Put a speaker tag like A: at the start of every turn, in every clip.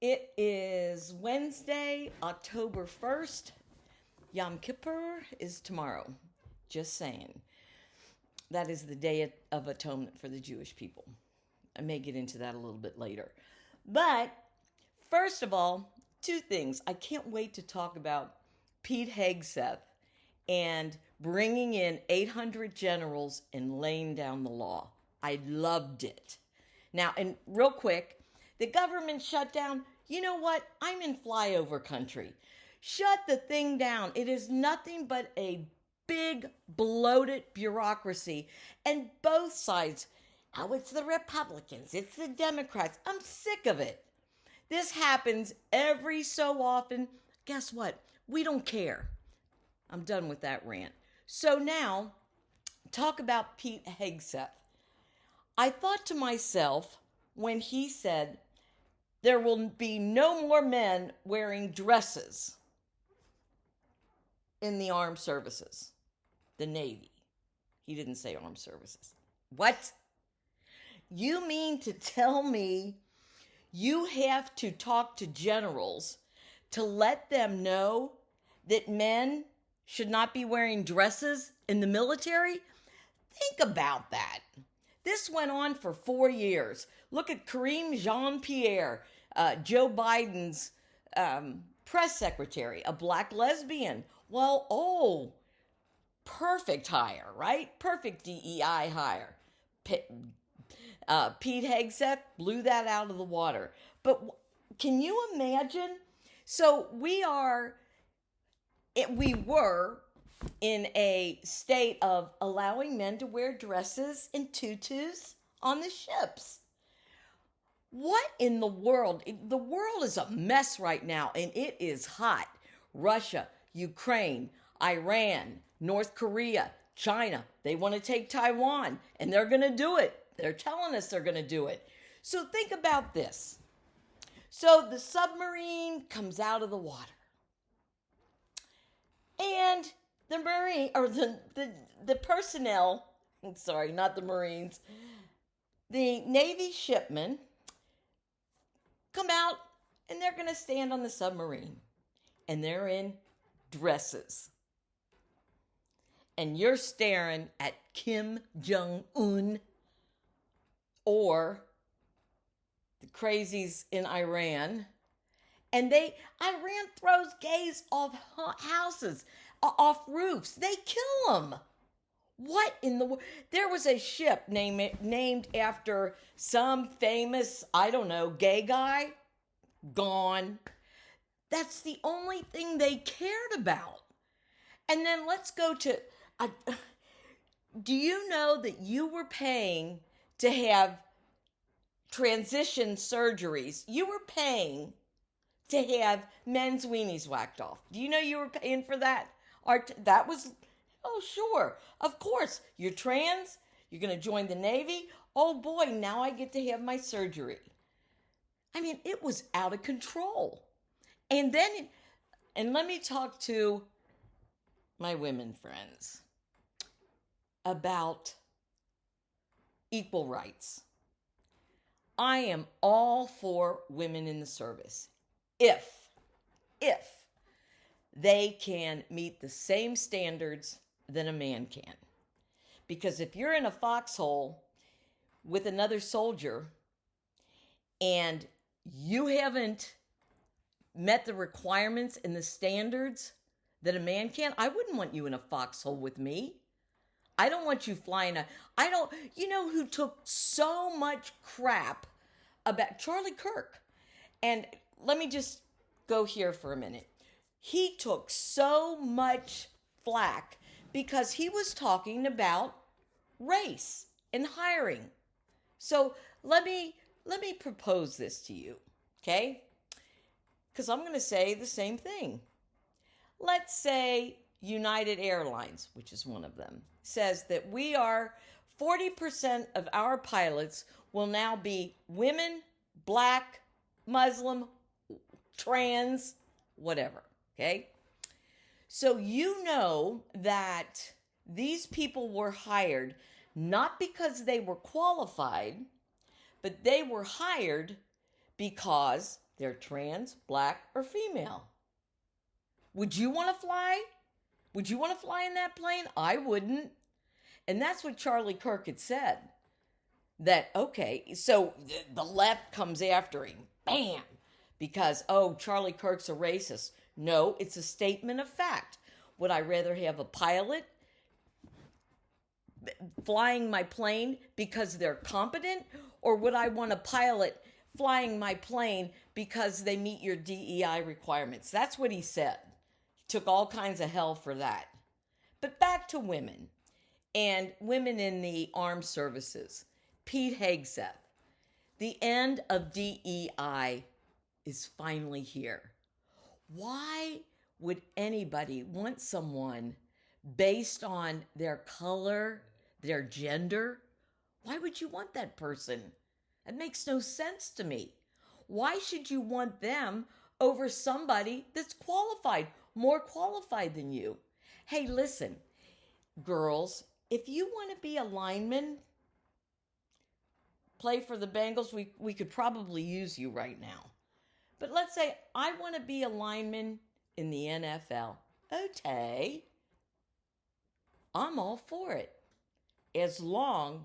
A: It is Wednesday, October 1st. Yom Kippur is tomorrow. Just saying. That is the Day of Atonement for the Jewish people. I may get into that a little bit later. But first of all, two things. I can't wait to talk about Pete Hegseth and bringing in 800 generals and laying down the law. I loved it. Now, and real quick, the government shutdown, you know what? I'm in flyover country. Shut the thing down. It is nothing but a big, bloated bureaucracy. And both sides, oh, it's the Republicans, it's the Democrats. I'm sick of it. This happens every so often. Guess what? We don't care. I'm done with that rant. So now, talk about Pete Hegseth. I thought to myself when he said, there will be no more men wearing dresses in the armed services, the Navy. He didn't say armed services. What? You mean to tell me you have to talk to generals to let them know that men should not be wearing dresses in the military? Think about that. This went on for 4 years. Look at Kareem Jean-Pierre, Joe Biden's press secretary, a black lesbian. Well, perfect hire, right? Perfect DEI hire. Pete Hegseth blew that out of the water. But can you imagine? So we were in a state of allowing men to wear dresses and tutus on the ships. What in the world? The world is a mess right now, and it is hot. Russia, Ukraine, Iran, North Korea, China, they want to take Taiwan, and they're going to do it. They're telling us they're going to do it. So think about this. So the submarine comes out of the water. And the Marine, or the personnel, sorry, not the Marines, the Navy shipmen come out and they're going to stand on the submarine. And they're in dresses. And you're staring at Kim Jong-un or the crazies in Iran. And Iran throws gays off houses, off roofs. They kill them. What in the world? There was a ship named after some famous, I don't know, gay guy. Gone. That's the only thing they cared about. And then let's go to, do you know that you were paying to have transition surgeries? You were paying to have men's weenies whacked off. Do you know you were paying for that? Or that was, oh, sure. Of course, you're trans, you're going to join the Navy. Oh boy, now I get to have my surgery. I mean, it was out of control. And then, and let me talk to my women friends about equal rights. I am all for women in the service if they can meet the same standards that a man can. Because if you're in a foxhole with another soldier and you haven't met the requirements and the standards that a man can, I wouldn't want you in a foxhole with me. I don't want you flying you know who took so much crap about Charlie Kirk? And let me just go here for a minute. He took so much flack because he was talking about race and hiring. So let me propose this to you, okay? Because I'm going to say the same thing. Let's say United Airlines, which is one of them, says that 40% of our pilots will now be women, black, Muslim, trans, whatever, okay? So you know that these people were hired not because they were qualified, but they were hired because they're trans, black, or female. Would you want to fly? Would you want to fly in that plane? I wouldn't. And that's what Charlie Kirk had said. That, okay, so the left comes after him. Bam! Because, oh, Charlie Kirk's a racist. No, it's a statement of fact. Would I rather have a pilot flying my plane because they're competent? Or would I want a pilot flying my plane because they meet your DEI requirements? That's what he said. He took all kinds of hell for that. But back to women and women in the armed services. Pete Hegseth. The end of DEI is finally here. Why would anybody want someone based on their color, their gender? Why would you want that person? It makes no sense to me. Why should you want them over somebody that's qualified, more qualified than you? Hey, listen, girls, if you want to be a lineman, play for the Bengals, we could probably use you right now. But let's say I want to be a lineman in the NFL. Okay, I'm all for it. As long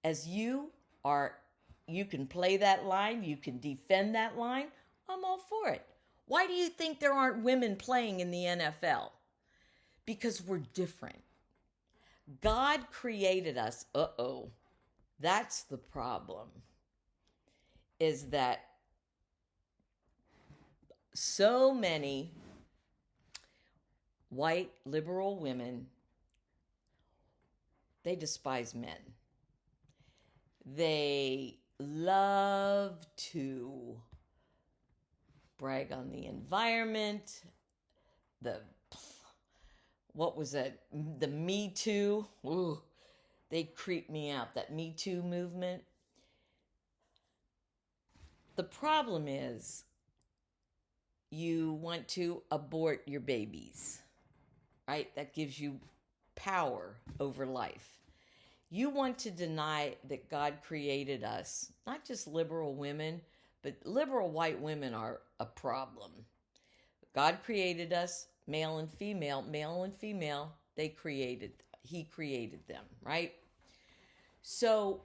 A: as you can play that line, you can defend that line, I'm all for it. Why do you think there aren't women playing in the NFL? Because we're different. God created us. That's the problem. Is that so many white liberal women, they despise men. They love to brag on the environment, what was that? The Me Too. Ooh, they creep me out, that Me Too movement. The problem is you want to abort your babies, right? That gives you power over life. You want to deny that God created us, not just liberal women, but liberal white women are a problem. God created us, male and female, he created them, right? So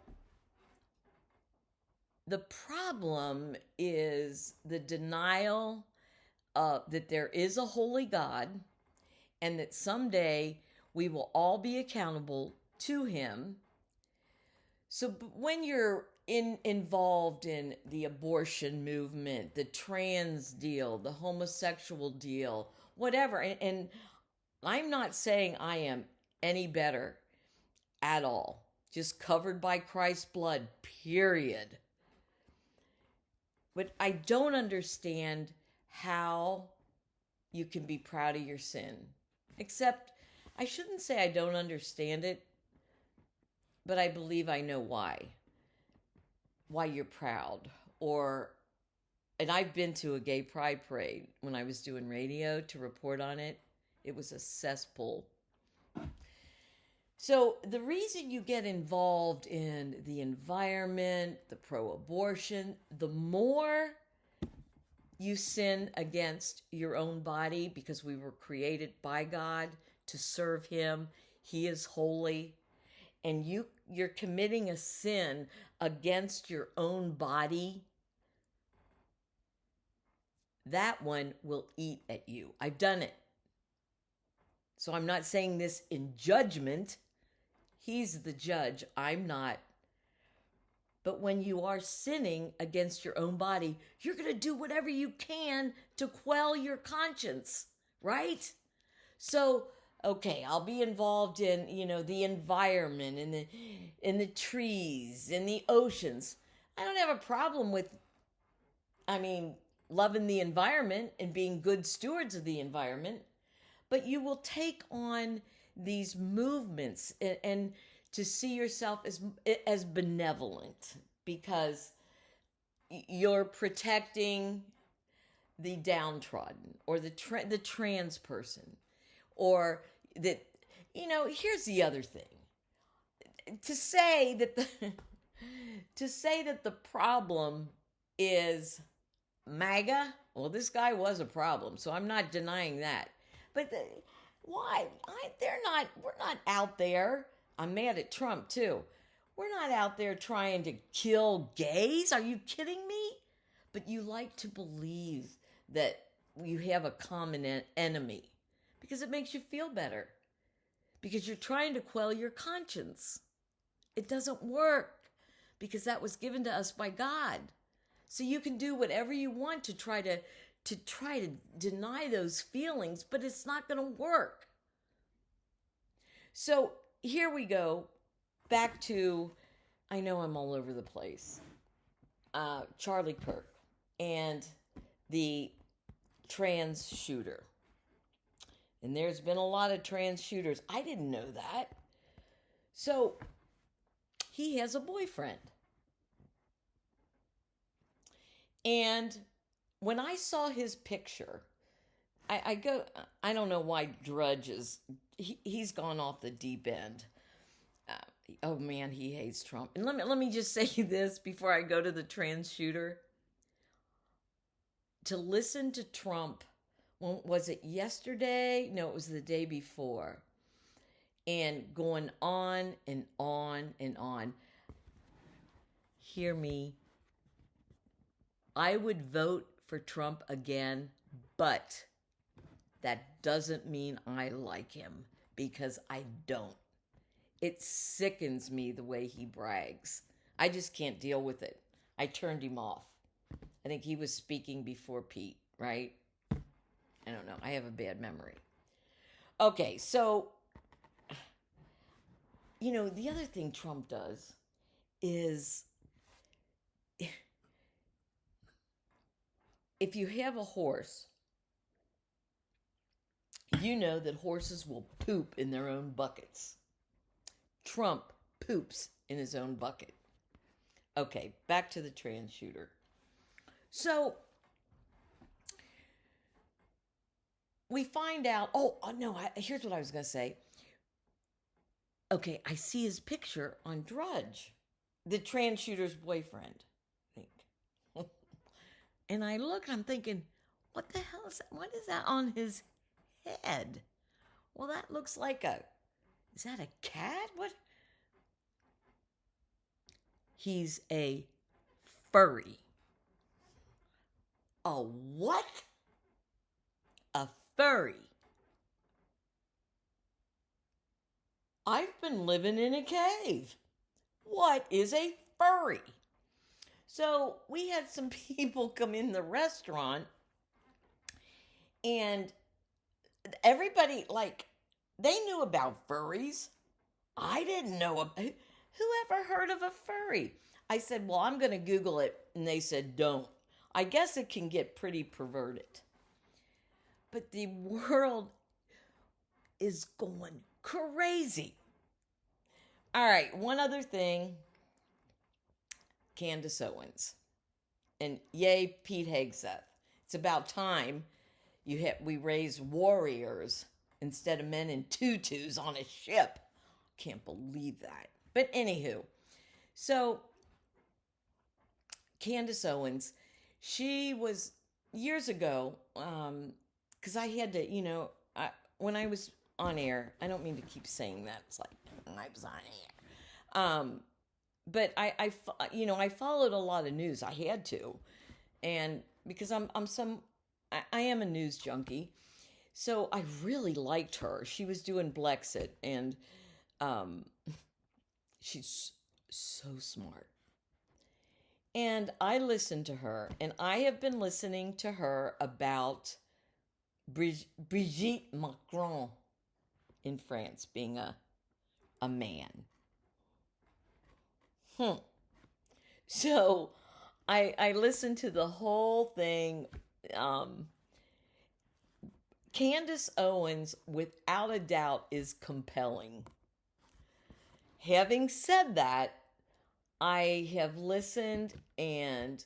A: the problem is the denial that there is a holy God and that someday we will all be accountable to him. So when you're involved in the abortion movement, the trans deal, the homosexual deal, whatever, and I'm not saying I am any better at all, just covered by Christ's blood, period. But I don't understand how you can be proud of your sin. Except, I shouldn't say I don't understand it, but I believe I know why. Why you're proud. And I've been to a gay pride parade when I was doing radio to report on it. It was a cesspool. So the reason you get involved in the environment, the pro-abortion, the more you sin against your own body, because we were created by God to serve him. He is holy. And you're committing a sin against your own body, that one will eat at you. I've done it. So I'm not saying this in judgment. He's the judge. I'm not. But when you are sinning against your own body, you're going to do whatever you can to quell your conscience, right? So, okay, I'll be involved in, the environment, in the trees, in the oceans. I don't have a problem with, loving the environment and being good stewards of the environment. But you will take on these movements and to see yourself as benevolent because you're protecting the downtrodden or the trans person, or that, here's the other thing. To say that the problem is MAGA, well, this guy was a problem, so I'm not denying that. But why? We're not out there. I'm mad at Trump, too. We're not out there trying to kill gays. Are you kidding me? But you like to believe that you have a common enemy because it makes you feel better. Because you're trying to quell your conscience. It doesn't work because that was given to us by God. So you can do whatever you want to try to deny those feelings, but it's not going to work. So here we go back to, I know I'm all over the place, Charlie Kirk and the trans shooter. And there's been a lot of trans shooters. I didn't know that. So he has a boyfriend. And when I saw his picture, I don't know why Drudge he's gone off the deep end. Oh man, he hates Trump. And let me just say this before I go to the trans shooter. To listen to Trump, was it yesterday? No, it was the day before. And going on and on and on. Hear me. I would vote for Trump again, but that doesn't mean I like him, because I don't. It sickens me the way he brags. I just can't deal with it. I turned him off. I think he was speaking before Pete, right? I don't know. I have a bad memory. Okay, so, the other thing Trump does is, if you have a horse, you know that horses will poop in their own buckets. Trump poops in his own bucket. Okay, back to the trans shooter. So, we find out, here's what I was going to say. Okay, I see his picture on Drudge, the trans shooter's boyfriend, I think. And I look, I'm thinking, what the hell is that? What is that on his head? Well, that looks like is that a cat? What? He's a furry. A what? A furry. I've been living in a cave. What is a furry? So we had some people come in the restaurant, and everybody, they knew about furries. I didn't know. Who ever heard of a furry? I said, well, I'm going to Google it. And they said, don't. I guess it can get pretty perverted. But the world is going crazy. All right, one other thing. Candace Owens. And yay, Pete Hegseth. It's about time we raise warriors instead of men in tutus on a ship. Can't believe that. But anywho, so Candace Owens, she was years ago, because I had to, when I was on air, I don't mean to keep saying that. It's like I was on air. But I followed a lot of news. I had to, and because I am a news junkie, so I really liked her. She was doing Blexit, and she's so smart. And I listened to her, and I have been listening to her about Brigitte Macron in France being a man. So I listened to the whole thing. Candace Owens, without a doubt, is compelling. Having said that, I have listened, and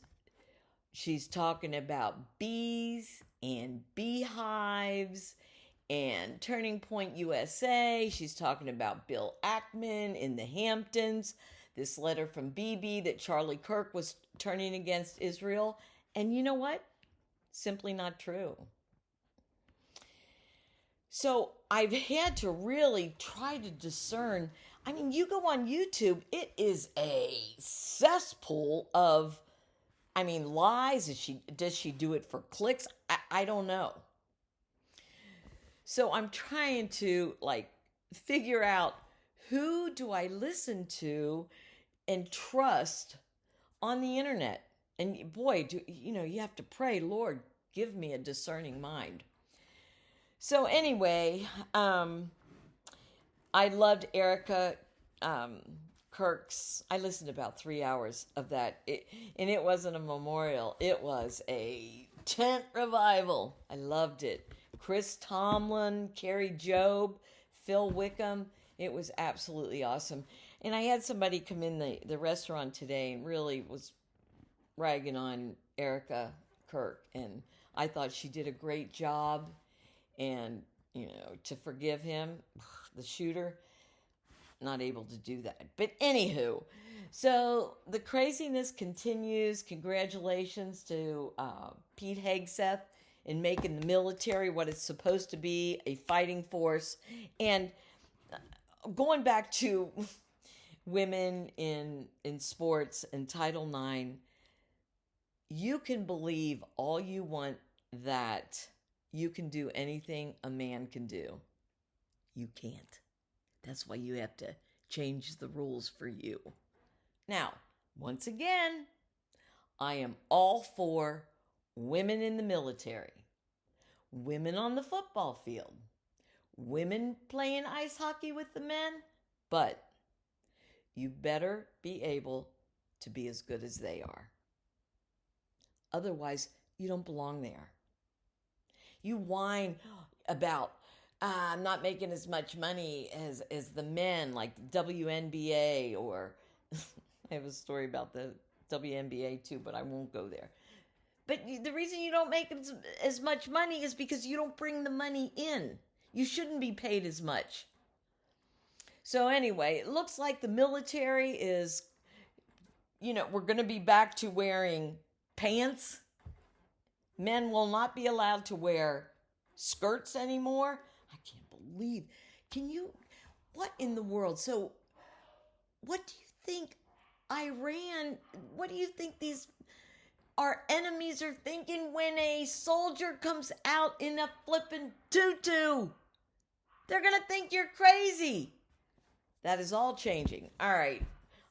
A: she's talking about bees and beehives and Turning Point USA. She's talking about Bill Ackman in the Hamptons. This letter from Bibi that Charlie Kirk was turning against Israel. And you know what? Simply not true. So I've had to really try to discern. I mean, you go on YouTube, it is a cesspool of, I mean, lies. Does she do it for clicks? I don't know. So I'm trying to like figure out, who do I listen to and trust on the internet? And boy, you have to pray, Lord, give me a discerning mind. So anyway, I loved Erica Kirk's. I listened to about 3 hours of that, and it wasn't a memorial. It was a tent revival. I loved it. Chris Tomlin, Carrie Job, Phil Wickham. It was absolutely awesome. And I had somebody come in the restaurant today and really was ragging on Erica Kirk, and I thought she did a great job. And, to forgive him, the shooter, not able to do that. But anywho, so the craziness continues. Congratulations to Pete Hegseth in making the military what it's supposed to be, a fighting force. And going back to women in sports and Title IX, you can believe all you want that you can do anything a man can do. You can't. That's why you have to change the rules for you. Now, once again, I am all for women in the military, women on the football field, women playing ice hockey with the men, but you better be able to be as good as they are. Otherwise, you don't belong there. You whine about, I'm not making as much money as the men, like the WNBA, or I have a story about the WNBA too, but I won't go there. But the reason you don't make as much money is because you don't bring the money in. You shouldn't be paid as much. So anyway, it looks like the military is, we're going to be back to wearing pants. Men will not be allowed to wear skirts anymore. I can't believe. What in the world? So, what do you think what do you think our enemies are thinking when a soldier comes out in a flippin' tutu? They're going to think you're crazy. That is all changing. All right.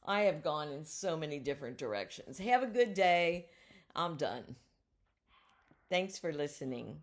A: I have gone in so many different directions. Have a good day. I'm done. Thanks for listening.